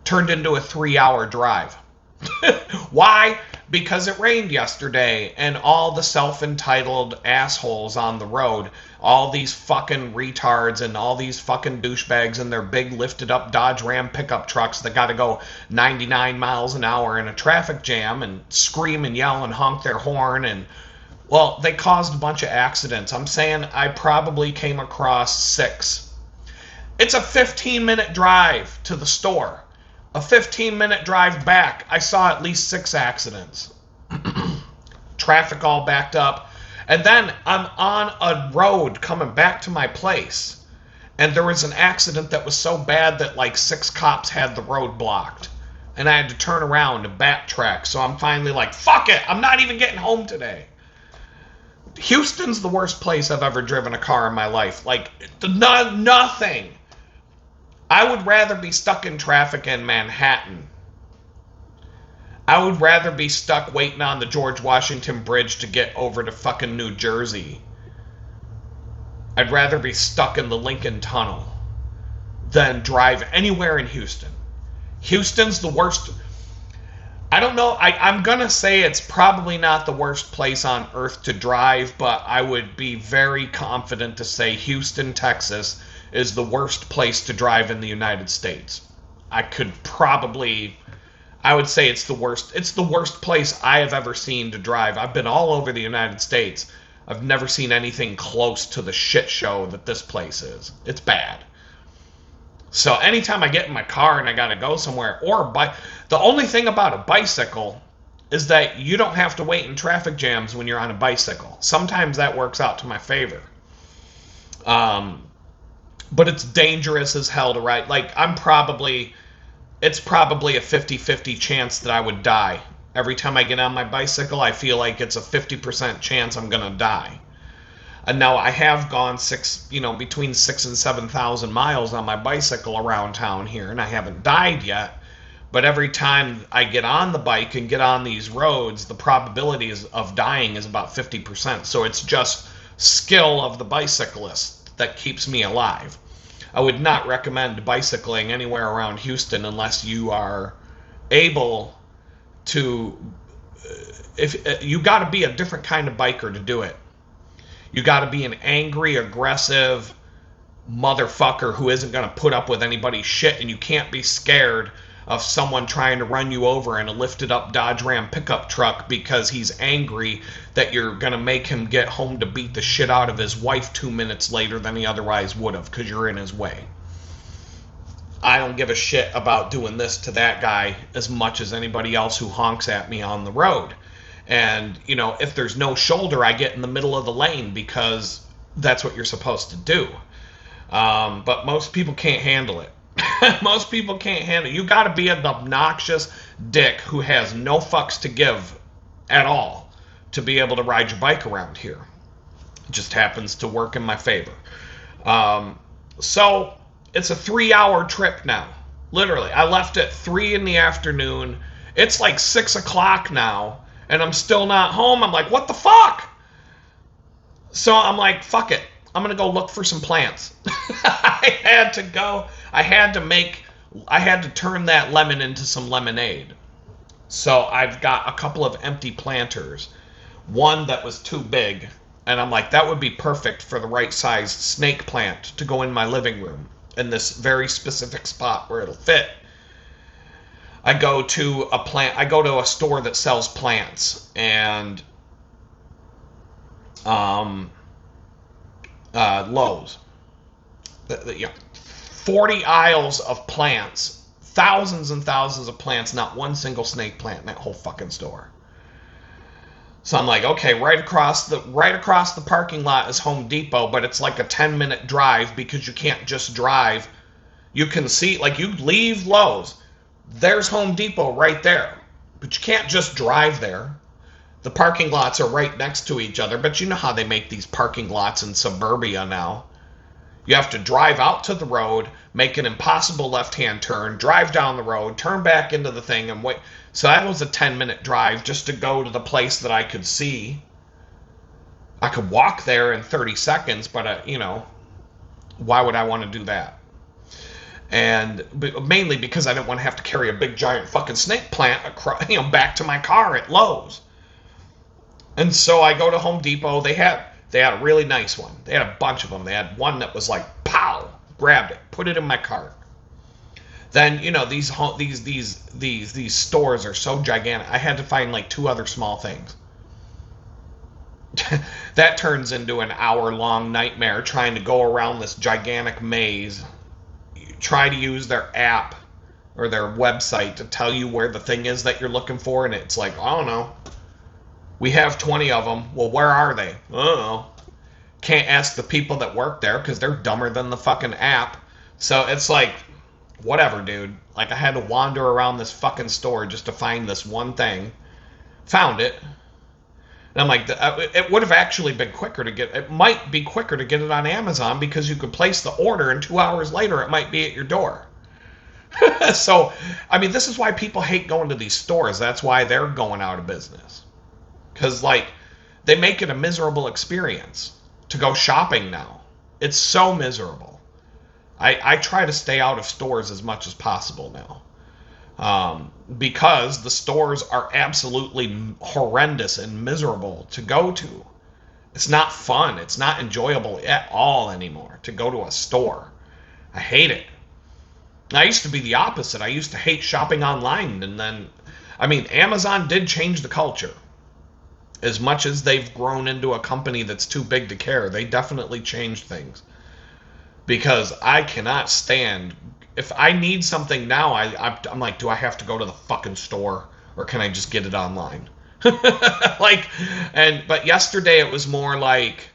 S1: Turned into a 3-hour drive. Why? Because it rained yesterday, and all the self-entitled assholes on the road, all these fucking retards and all these fucking douchebags in their big lifted up Dodge Ram pickup trucks that got to go 99 miles an hour in a traffic jam and scream and yell and honk their horn, and well, they caused a bunch of accidents. I'm saying I probably came across 6. It's a 15-minute drive to the store. A 15-minute drive back, I saw at least 6 accidents. Traffic all backed up. And then I'm on a road coming back to my place. And there was an accident that was so bad that like 6 cops had the road blocked. And I had to turn around and backtrack. So I'm finally like, fuck it, I'm not even getting home today. Houston's the worst place I've ever driven a car in my life. Like, nothing. I would rather be stuck in traffic in Manhattan. I would rather be stuck waiting on the George Washington Bridge to get over to fucking New Jersey I'd rather be stuck in the Lincoln Tunnel than drive anywhere in Houston. Houston's the worst. I don't know. I'm going to say it's probably not the worst place on earth to drive, but I would be very confident to say Houston, Texas is the worst place to drive in the United States. I would say it's the worst. It's the worst place I have ever seen to drive. I've been all over the United States. I've never seen anything close to the shit show that this place is. It's bad. So anytime I get in my car and I gotta go somewhere, the only thing about a bicycle is that you don't have to wait in traffic jams when you're on a bicycle. Sometimes that works out to my favor. But it's dangerous as hell to ride. Like, it's probably a 50-50 chance that I would die. Every time I get on my bicycle, I feel like it's a 50% chance I'm gonna die. And now I have gone between 6,000 and 7,000 miles on my bicycle around town here, and I haven't died yet. But every time I get on the bike and get on these roads, the probability of dying is about 50%. So it's just skill of the bicyclist that keeps me alive. I would not recommend bicycling anywhere around Houston unless you are able to. If you got to be a different kind of biker to do it. You got to be an angry, aggressive motherfucker who isn't going to put up with anybody's shit, and you can't be scared of someone trying to run you over in a lifted up Dodge Ram pickup truck because he's angry that you're going to make him get home to beat the shit out of his wife 2 minutes later than he otherwise would have because you're in his way. I don't give a shit about doing this to that guy as much as anybody else who honks at me on the road. And, if there's no shoulder, I get in the middle of the lane because that's what you're supposed to do. But most people can't handle it. Most people can't handle it. You got to be an obnoxious dick who has no fucks to give at all to be able to ride your bike around here. It just happens to work in my favor. So it's a 3-hour trip now. Literally, I left at 3 in the afternoon. It's like 6 o'clock now. And I'm still not home. I'm like, what the fuck? So I'm like, fuck it. I'm going to go look for some plants. I had to turn that lemon into some lemonade. So I've got a couple of empty planters. One that was too big. And I'm like, that would be perfect for the right size snake plant to go in my living room in this very specific spot where it'll fit. I go to a store that sells plants, and Lowe's. 40 aisles of plants, thousands and thousands of plants, not one single snake plant in that whole fucking store. So I'm like, okay, right across the parking lot is Home Depot, but it's like a 10-minute drive because you can't just drive. You can see, like, you leave Lowe's. There's Home Depot right there. But you can't just drive there. The parking lots are right next to each other, but you know how they make these parking lots in suburbia now. You have to drive out to the road, make an impossible left-hand turn, drive down the road, turn back into the thing, and wait. So that was a 10-minute drive just to go to the place that I could see. I could walk there in 30 seconds, but, why would I want to do that? And mainly because I didn't want to have to carry a big giant fucking snake plant across, back to my car at Lowe's. And so I go to Home Depot. They had a really nice one. They had a bunch of them. They had one that was like, pow, grabbed it, put it in my cart. Then these stores are so gigantic. I had to find like 2 other small things. That turns into an hour-long nightmare trying to go around this gigantic maze. Try to use their app or their website to tell you where the thing is that you're looking for, and it's like, I don't know. We have 20 of them. Well, where are they? I don't know. Can't ask the people that work there because they're dumber than the fucking app. So it's like, whatever, dude. Like, I had to wander around this fucking store just to find this one thing. Found it. And I'm like, it would have actually been quicker to get, it might be quicker to get it on Amazon because you could place the order and 2 hours later it might be at your door. So, this is why people hate going to these stores. That's why they're going out of business. Because, they make it a miserable experience to go shopping now. It's so miserable. I try to stay out of stores as much as possible now. Because the stores are absolutely horrendous and miserable to go to. It's not fun. It's not enjoyable at all anymore to go to a store. I hate it. I used to be the opposite. I used to hate shopping online, and then, I mean, Amazon did change the culture. As much as they've grown into a company that's too big to care, they definitely changed things. Because I cannot stand, if I need something now, I'm like, do I have to go to the fucking store, or can I just get it online? But yesterday it was more like,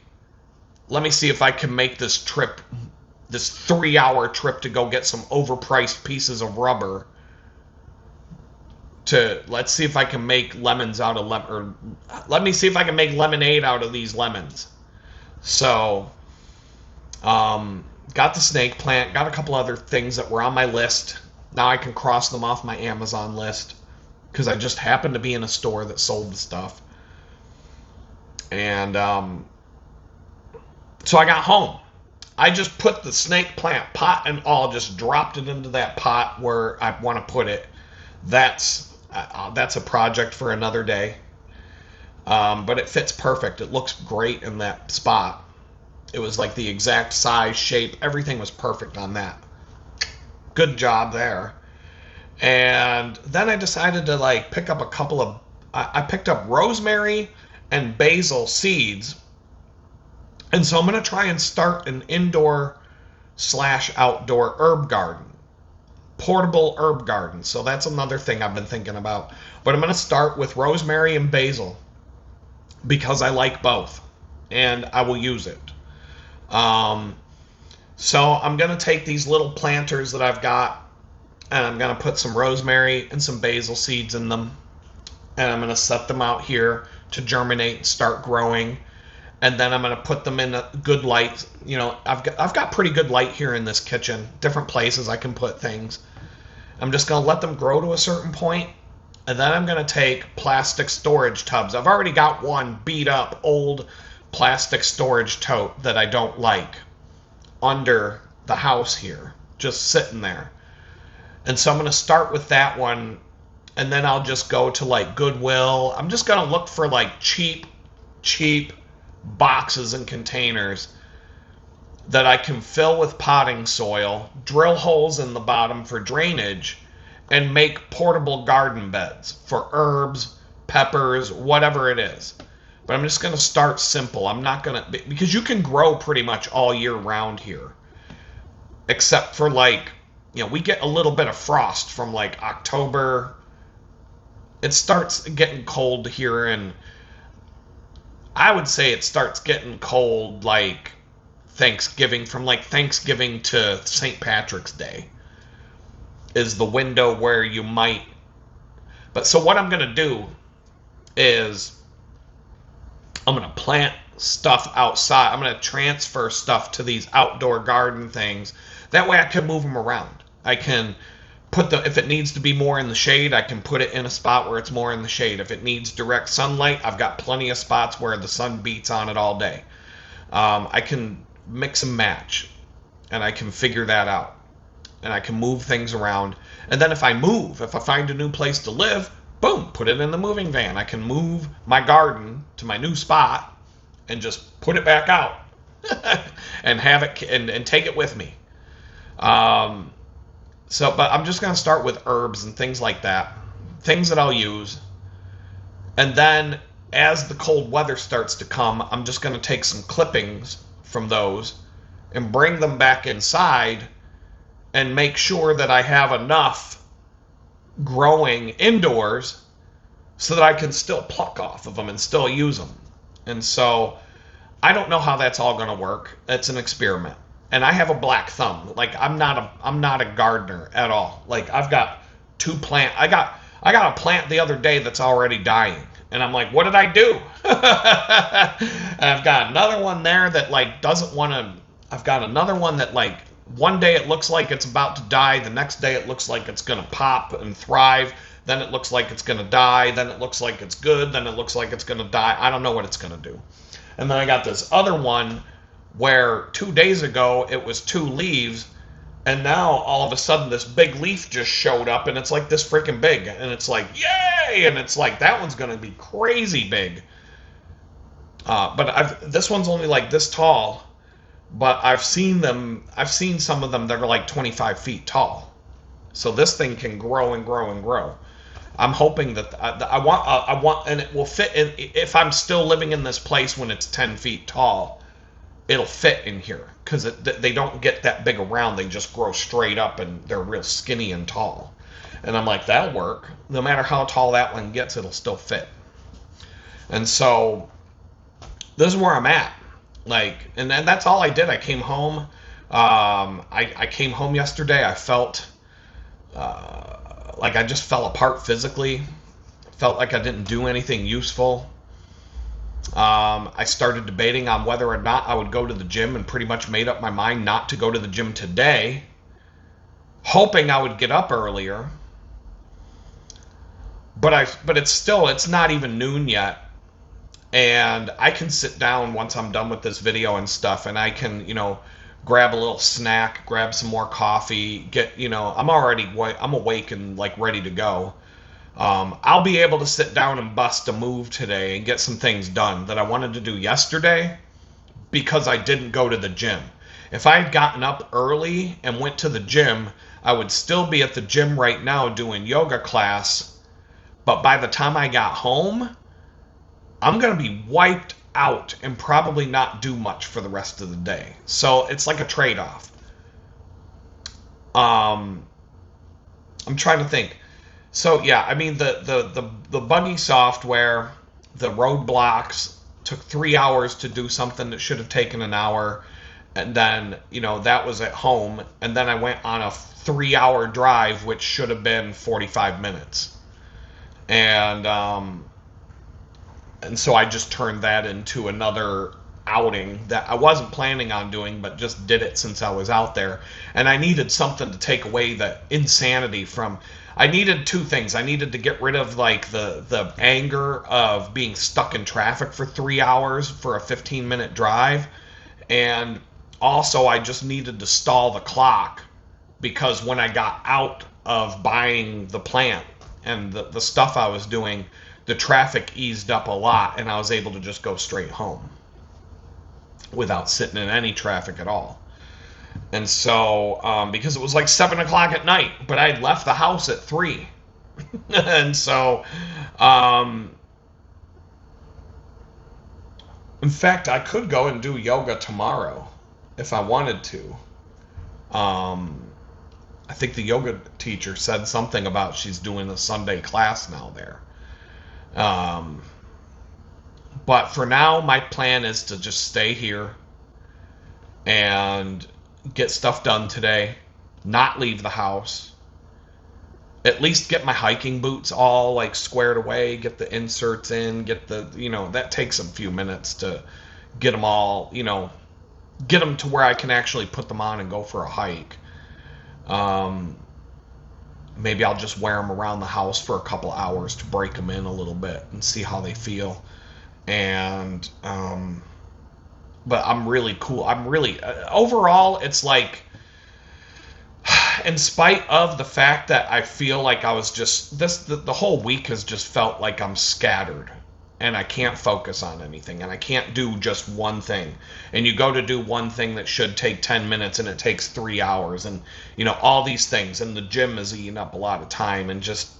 S1: let me see if I can make this trip, this 3-hour trip to go get some overpriced pieces of rubber. Let's see if I can make lemons out of let me see if I can make lemonade out of these lemons. So, got the snake plant, got a couple other things that were on my list. Now I can cross them off my Amazon list because I just happened to be in a store that sold the stuff. And so I got home. I just put the snake plant pot and all, just dropped it into that pot where I want to put it. That's a project for another day. But it fits perfect. It looks great in that spot. It was like the exact size, shape, everything was perfect on that. Good job there. And then I decided to like pick up a couple of, I picked up rosemary and basil seeds. And so I'm going to try and start an indoor/outdoor herb garden. Portable herb garden. So that's another thing I've been thinking about. But I'm going to start with rosemary and basil because I like both and I will use it. So I'm going to take these little planters that I've got and I'm going to put some rosemary and some basil seeds in them. And I'm going to set them out here to germinate and start growing. And then I'm going to put them in a good light. You know, I've got pretty good light here in this kitchen. Different places I can put things. I'm just going to let them grow to a certain point. And then I'm going to take plastic storage tubs. I've already got one beat up old plastic storage tote that I don't like under the house here. Just sitting there. And so I'm going to start with that one. And then I'll just go to like Goodwill. I'm just going to look for like cheap boxes and containers that I can fill with potting soil, drill holes in the bottom for drainage, and make portable garden beds for herbs, peppers, whatever it is. But I'm just going to start simple. I'm not going to, because you can grow pretty much all year round here. Except for like, you know, we get a little bit of frost from like October. It starts getting cold here, and I would say it starts getting cold like Thanksgiving, from like Thanksgiving to St. Patrick's Day is the window where you might. But so what I'm going to do is I'm going to plant stuff outside. I'm going to transfer stuff to these outdoor garden things. That way I can move them around. I can put if it needs to be more in the shade, I can put it in a spot where it's more in the shade. If it needs direct sunlight, I've got plenty of spots where the sun beats on it all day. I can mix and match, and I can figure that out. And I can move things around. And then if I find a new place to live, boom, put it in the moving van. I can move my garden to my new spot and just put it back out and have it and take it with me. But I'm just going to start with herbs and things like that. Things that I'll use. And then as the cold weather starts to come, I'm just going to take some clippings from those and bring them back inside and make sure that I have enough growing indoors so that I can still pluck off of them and still use them. And so I don't know how that's all going to work. It's an experiment. And I have a black thumb. Like I'm not a gardener at all. Like I've got I got a plant the other day that's already dying. And I'm like, what did I do? And I've got another one there that like doesn't want to. I've got another one that like one day it looks like it's about to die. The next day it looks like it's going to pop and thrive. Then it looks like it's going to die. Then it looks like it's good. Then it looks like it's going to die. I don't know what it's going to do. And then I got this other one where 2 days ago it was 2 leaves, and now all of a sudden this big leaf just showed up, and it's like this freaking big, and it's like, yay, and it's like that one's going to be crazy big. But this one's only like this tall, but I've seen some of them that are like 25 feet tall. So this thing can grow and grow and grow. I'm hoping that I want, and it will fit. If I'm still living in this place when it's 10 feet tall, it'll fit in here, because they don't get that big around. They just grow straight up, and they're real skinny and tall. And I'm like, that'll work. No matter how tall that one gets, it'll still fit. And so this is where I'm at. Like, and then that's all I did. I came home. I came home yesterday. I felt like I just fell apart physically. Felt like I didn't do anything useful. I started debating on whether or not I would go to the gym, and pretty much made up my mind not to go to the gym today, hoping I would get up earlier. But it's not even noon yet, and I can sit down once I'm done with this video and stuff, and I can, grab a little snack, grab some more coffee, I'm awake and like ready to go. I'll be able to sit down and bust a move today and get some things done that I wanted to do yesterday because I didn't go to the gym. If I had gotten up early and went to the gym, I would still be at the gym right now doing yoga class, but by the time I got home, I'm going to be wiped out and probably not do much for the rest of the day. So it's like a trade-off. I'm trying to think. So yeah, I mean the buggy software, the roadblocks took 3 hours to do something that should have taken an hour, and then that was at home, and then I went on a 3-hour drive which should have been 45 minutes, and so I just turned that into another outing that I wasn't planning on doing, but just did it since I was out there, and I needed something to take away the insanity from. I needed two things. I needed to get rid of like the anger of being stuck in traffic for 3 hours for a 15-minute drive, and also I just needed to stall the clock, because when I got out of buying the plant and the stuff I was doing, the traffic eased up a lot, and I was able to just go straight home without sitting in any traffic at all. And so, because it was like 7 o'clock at night, but I had left the house at 3. And so, in fact, I could go and do yoga tomorrow if I wanted to. I think the yoga teacher said something about she's doing a Sunday class now there. But for now, my plan is to just stay here and get stuff done today, not leave the house, at least get my hiking boots all like squared away, get the inserts in, get the, that takes a few minutes to get them all, get them to where I can actually put them on and go for a hike. Maybe I'll just wear them around the house for a couple hours to break them in a little bit and see how they feel. And, but I'm really cool. Overall, it's like, in spite of the fact that I feel like I was just, the whole week has just felt like I'm scattered, and I can't focus on anything, and I can't do just one thing. And you go to do one thing that should take 10 minutes, and it takes 3 hours, and, all these things, and the gym is eating up a lot of time, and just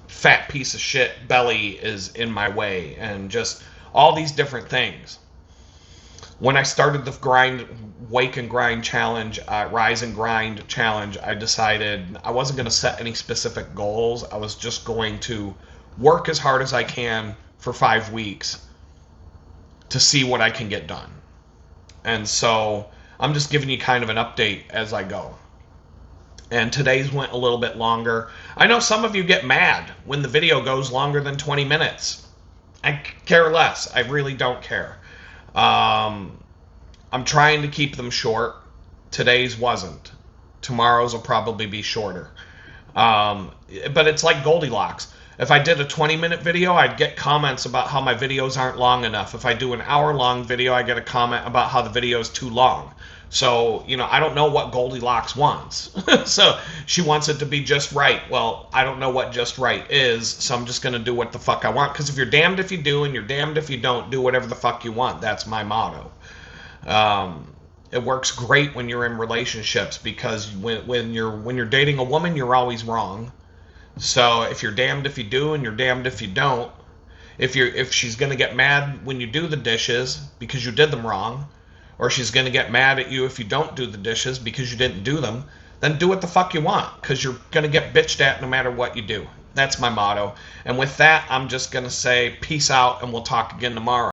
S1: fat piece of shit belly is in my way, and just all these different things. When I started the Wake and Grind challenge, Rise and Grind challenge, I decided I wasn't going to set any specific goals. I was just going to work as hard as I can for 5 weeks to see what I can get done. And so I'm just giving you kind of an update as I go. And today's went a little bit longer. I know some of you get mad when the video goes longer than 20 minutes. I care less. I really don't care. I'm trying to keep them short. Today's wasn't. Tomorrow's will probably be shorter. But it's like Goldilocks. If I did a 20-minute video, I'd get comments about how my videos aren't long enough. If I do an hour-long video, I get a comment about how the video is too long. So, I don't know what Goldilocks wants. So she wants it to be just right. Well, I don't know what just right is, so I'm just going to do what the fuck I want. Because if you're damned if you do and you're damned if you don't, do whatever the fuck you want. That's my motto. It works great when you're in relationships, because when you're dating a woman, you're always wrong. So if you're damned if you do and you're damned if you don't, if she's going to get mad when you do the dishes because you did them wrong, or she's going to get mad at you if you don't do the dishes because you didn't do them, then do what the fuck you want, because you're going to get bitched at no matter what you do. That's my motto. And with that, I'm just going to say peace out, and we'll talk again tomorrow.